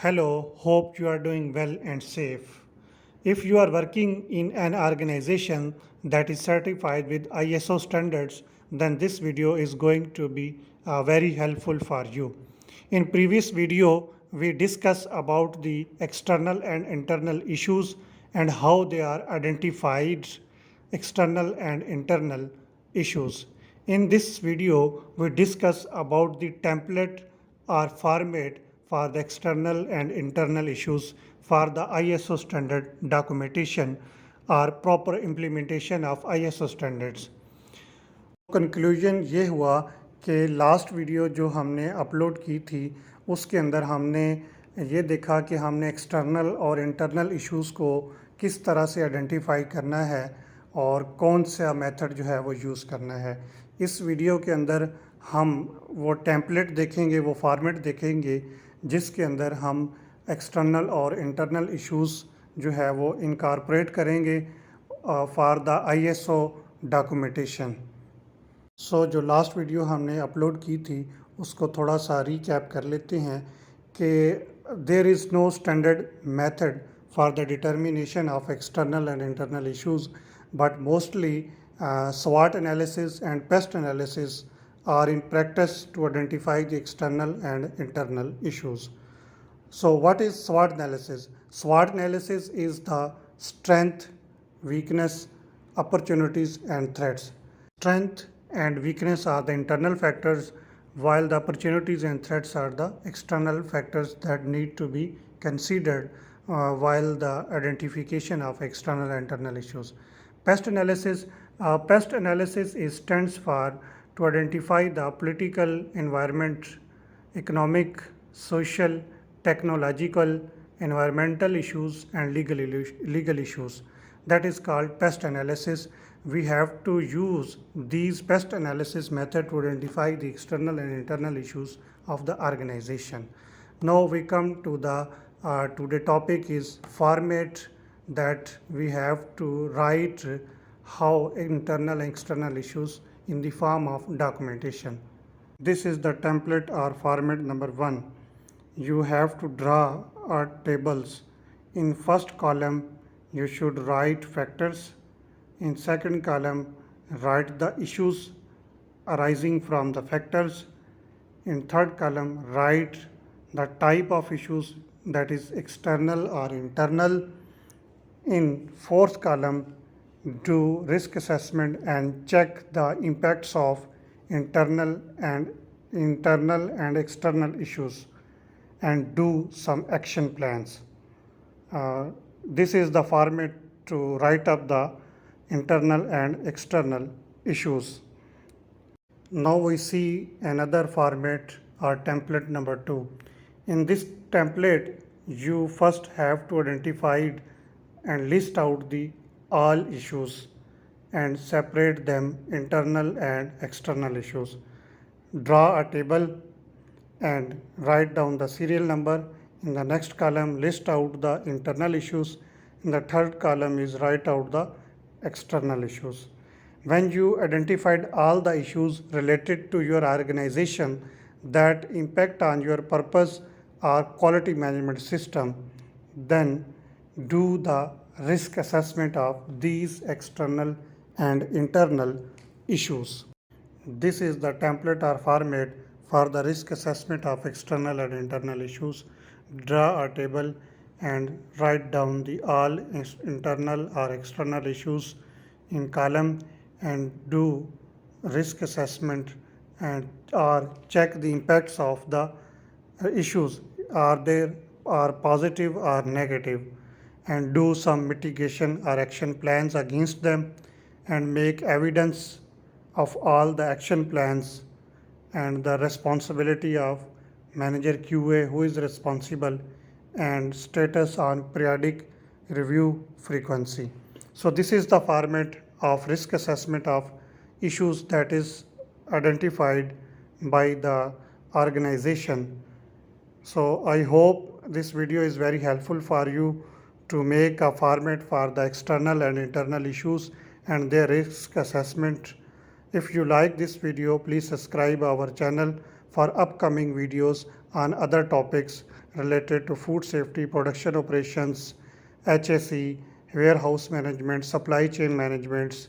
Hello, hope you are doing well and safe. If you are working in an organization that is certified with ISO standards, then this video is going to be very helpful for you. In previous video, we discussed about the external and internal issues and how they are identified, external and internal issues. In this video, we discuss about the template or format for the external and internal issues for the ISO standard documentation or proper implementation of ISO standards. Conclusion ये हुआ कि last video जो हमने upload की थी उसके अंदर हमने ये देखा कि हमने एक्सटर्नल और इंटरनल इश्यूज़ को किस तरह से आइडेंटिफाई करना है और कौन सा मेथड जो है वो यूज़ करना है। इस वीडियो के अंदर हम वो टेम्पलेट देखेंगे, वो फॉर्मेट देखेंगे जिसके अंदर हम एक्सटर्नल और इंटरनल इश्यूज़ जो है वो इनकॉर्पोरेट करेंगे फॉर द ISO डॉक्यूमेंटेशन। जो लास्ट वीडियो हमने अपलोड की थी उसको थोड़ा सा रीकैप कर लेते हैं कि there is no standard method for the determination of external and internal issues, but mostly SWOT analysis and pest analysis are in practice to identify the external and internal issues. So what is SWOT analysis? SWOT analysis is the strength, weakness, opportunities and threats. Strength and weakness are the internal factors, while the opportunities and threats are the external factors that need to be considered while the identification of external and internal issues. Pest analysis. Pest analysis stands for to identify the political environment, economic, social, technological, environmental issues and legal issues. That is called pest analysis. We have to use these pest analysis method to identify the external and internal issues of the organization. Now we come to the today topic is format that we have to write how internal and external issues in the form of documentation. This is the template or format number 1. You have to draw tables. In first column you should write factors. In second column write the issues arising from the factors. In third column write the type of issues, that is external or internal. In fourth column do risk assessment and check the impacts of internal and external issues and do some action plans. This is the format to write up the internal and external issues. Now we see another format or template number 2. In this template you first have to identify and list out the all issues and separate them internal and external issues. Draw a table and write down the serial number. In the next column list out the internal issues. In the third column is write out the external issues. When you identified all the issues related to your organization that impact on your purpose or quality management system, then do the risk assessment of these external and internal issues. This is the template or format for the risk assessment of external and internal issues. Draw a table and write down the all internal or external issues in column and do risk assessment and or check the impacts of the issues, are positive or negative, and do some mitigation or action plans against them and make evidence of all the action plans and the responsibility of manager QA who is responsible and status on periodic review frequency. So this is the format of risk assessment of issues that is identified by the organization. So I hope this video is very helpful for you to make a format for the external and internal issues and their risk assessment. If you like this video, please subscribe our channel for upcoming videos on other topics related to food safety, production operations, HSE, warehouse management, supply chain management,